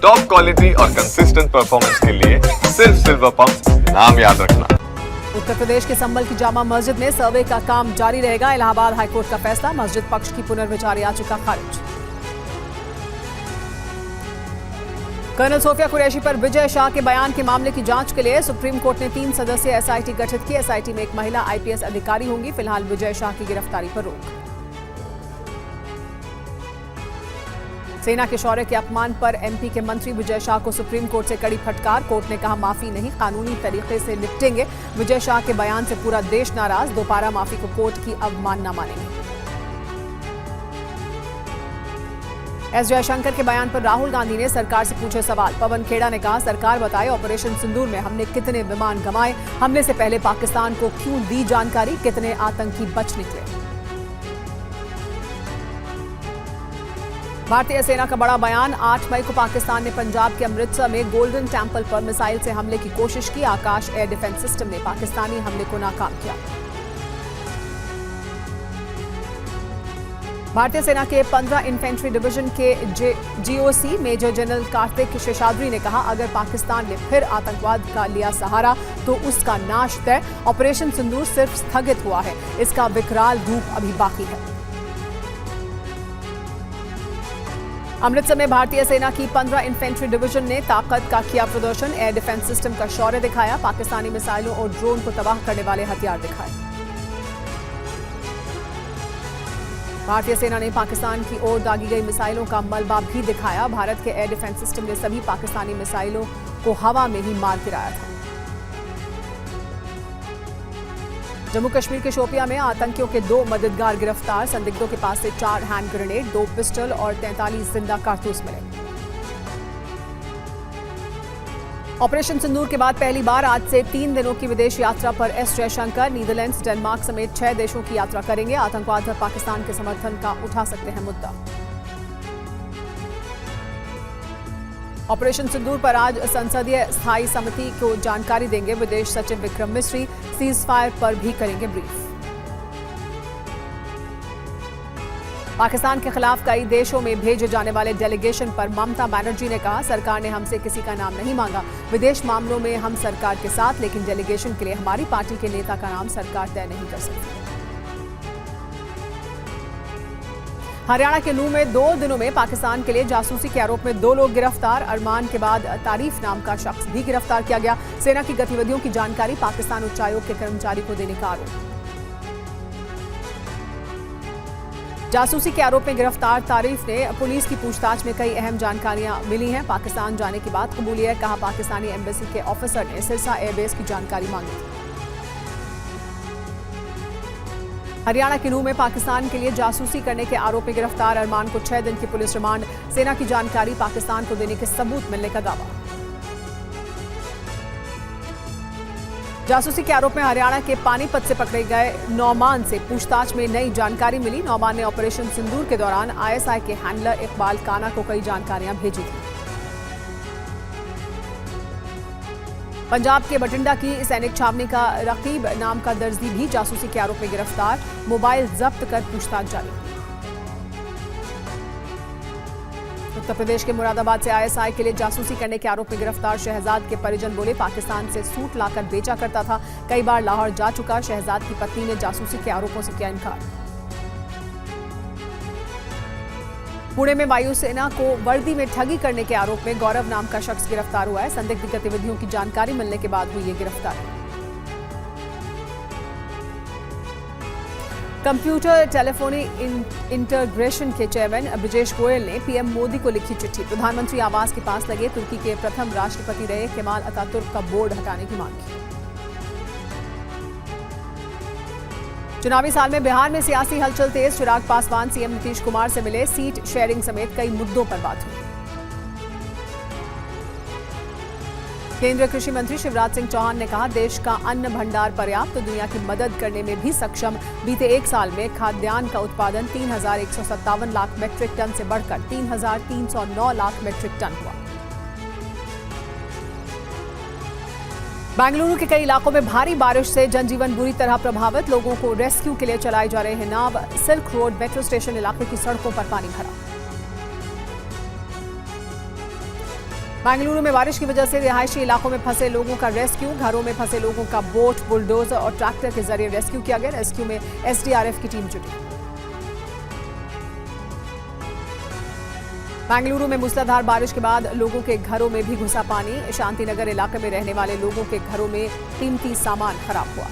Top quality और consistent performance के लिए सिर्फ सिल्वर पंप नाम याद रखना। उत्तर प्रदेश के संभल की जामा मस्जिद में सर्वे का काम जारी रहेगा। इलाहाबाद हाईकोर्ट का फैसला, मस्जिद पक्ष की पुनर्विचार याचिका खारिज। कर्नल सोफिया कुरैशी पर विजय शाह के बयान के मामले की जांच के लिए सुप्रीम कोर्ट ने 3 सदस्यीय एसआईटी गठित की। एसआईटी में एक महिला आईपीएस अधिकारी होंगी। फिलहाल विजय शाह की गिरफ्तारी पर रोक। सेना के शौर्य के अपमान पर एमपी के मंत्री विजय शाह को सुप्रीम कोर्ट से कड़ी फटकार। कोर्ट ने कहा माफी नहीं, कानूनी तरीके से निपटेंगे। विजय शाह के बयान से पूरा देश नाराज, दोबारा माफी को कोर्ट की अवमानना मानेंगे। एस जयशंकर के बयान पर राहुल गांधी ने सरकार से पूछे सवाल। पवन खेड़ा ने कहा सरकार बताए ऑपरेशन सिंदूर में हमने कितने विमान गंवाए, हमले से पहले पाकिस्तान को क्यों दी जानकारी, कितने आतंकी बच निकले। भारतीय सेना का बड़ा बयान। 8 मई को पाकिस्तान ने पंजाब के अमृतसर में गोल्डन टेंपल पर मिसाइल से हमले की कोशिश की। आकाश एयर डिफेंस सिस्टम ने पाकिस्तानी हमले को नाकाम किया। भारतीय सेना के 15 इन्फेंट्री डिवीजन के GOC major general Kartik Seshadri ने कहा अगर पाकिस्तान ने फिर आतंकवाद का लिया सहारा तो उसका नाश तय। ऑपरेशन सिंदूर सिर्फ स्थगित हुआ है, इसका विकराल रूप अभी बाकी है। अमृतसर में भारतीय सेना की 15 इन्फेंट्री डिवीजन ने ताकत का किया प्रदर्शन। एयर डिफेंस सिस्टम का शौर्य दिखाया। पाकिस्तानी मिसाइलों और ड्रोन को तबाह करने वाले हथियार दिखाए। भारतीय सेना ने पाकिस्तान की ओर दागी गई मिसाइलों का मलबा भी दिखाया। भारत के एयर डिफेंस सिस्टम ने सभी पाकिस्तानी मिसाइलों को हवा में ही मार गिराया था। जम्मू कश्मीर के शोपियां में आतंकियों के 2 मददगार गिरफ्तार। संदिग्धों के पास से 4 हैंड ग्रेनेड, 2 पिस्टल और 43 जिंदा कारतूस मिले। ऑपरेशन सिंदूर के बाद पहली बार आज से 3 दिनों की विदेश यात्रा पर एस जयशंकर नीदरलैंड्स, डेनमार्क समेत 6 देशों की यात्रा करेंगे। आतंकवाद पर पाकिस्तान के समर्थन का उठा सकते हैं मुद्दा। ऑपरेशन सिंदूर पर आज संसदीय स्थायी समिति को जानकारी देंगे विदेश सचिव विक्रम मिश्री। सीज फायर पर भी करेंगे ब्रीफ। पाकिस्तान के खिलाफ कई देशों में भेजे जाने वाले डेलीगेशन पर ममता बनर्जी ने कहा सरकार ने हमसे किसी का नाम नहीं मांगा। विदेश मामलों में हम सरकार के साथ, लेकिन डेलीगेशन के लिए हमारी पार्टी के नेता का नाम सरकार तय नहीं कर सकती। हरियाणा के नूंह में 2 दिनों में पाकिस्तान के लिए जासूसी के आरोप में 2 लोग गिरफ्तार। अरमान के बाद तारीफ नाम का शख्स भी गिरफ्तार किया गया। सेना की गतिविधियों की जानकारी पाकिस्तान उच्चायोग के कर्मचारी को देने का आरोप। जासूसी के आरोप में गिरफ्तार तारीफ ने पुलिस की पूछताछ में कई अहम जानकारियां मिली हैं। पाकिस्तान जाने की बात कबूली है। कहा पाकिस्तानी एम्बेसी के ऑफिसर ने सिरसा एयरबेस की जानकारी मांगी थी। हरियाणा के नूंह में पाकिस्तान के लिए जासूसी करने के आरोप में गिरफ्तार अरमान को 6 दिन की पुलिस रिमांड। सेना की जानकारी पाकिस्तान को देने के सबूत मिलने का दावा। जासूसी के आरोप में हरियाणा के पानीपत से पकड़े गए नौमान से पूछताछ में नई जानकारी मिली। नौमान ने ऑपरेशन सिंदूर के दौरान आईएसआई के हैंडलर इकबाल काना को कई जानकारियां भेजी थी। पंजाब के बठिंडा की सैनिक छावनी का रकीब नाम का दर्जी भी जासूसी के आरोप में गिरफ्तार। मोबाइल जब्त कर पूछताछ जारी। उत्तर प्रदेश के मुरादाबाद से आईएसआई के लिए जासूसी करने के आरोप में गिरफ्तार शहजाद के परिजन बोले पाकिस्तान से सूट लाकर बेचा करता था, कई बार लाहौर जा चुका। शहजाद की पत्नी ने जासूसी के आरोपों से किया इनकार। पुणे में वायुसेना को वर्दी में ठगी करने के आरोप में गौरव नाम का शख्स गिरफ्तार हुआ है। संदिग्ध गतिविधियों की जानकारी मिलने के बाद हुई ये गिरफ्तारी। कंप्यूटर टेलीफोनी इंटीग्रेशन के चेयरमैन ब्रिजेश गोयल ने पीएम मोदी को लिखी चिट्ठी। प्रधानमंत्री आवास के पास लगे तुर्की के प्रथम राष्ट्रपति रहे केमाल अतातुर्क का बोर्ड हटाने की मांग की। चुनावी साल में बिहार में सियासी हलचल तेज। चिराग पासवान सीएम नीतीश कुमार से मिले। सीट शेयरिंग समेत कई मुद्दों पर बात हुई। केंद्रीय कृषि मंत्री शिवराज सिंह चौहान ने कहा देश का अन्न भंडार पर्याप्त, तो दुनिया की मदद करने में भी सक्षम। बीते 1 साल में खाद्यान्न का उत्पादन 3,157 लाख मीट्रिक टन से बढ़कर 3,309 लाख मीट्रिक टन हुआ। बेंगलुरु के कई इलाकों में भारी बारिश से जनजीवन बुरी तरह प्रभावित। लोगों को रेस्क्यू के लिए चलाए जा रहे हैं नाव। सिल्क रोड मेट्रो स्टेशन इलाके की सड़कों पर पानी भरा। बेंगलुरु में बारिश की वजह से रिहायशी इलाकों में फंसे लोगों का रेस्क्यू। घरों में फंसे लोगों का बोट, बुलडोजर और ट्रैक्टर के जरिए रेस्क्यू किया गया। रेस्क्यू में एसडीआरएफ की टीम जुटी। बेंगलुरु में मूसलाधार बारिश के बाद लोगों के घरों में भी घुसा पानी। शांतिनगर इलाके में रहने वाले लोगों के घरों में कीमती सामान खराब हुआ।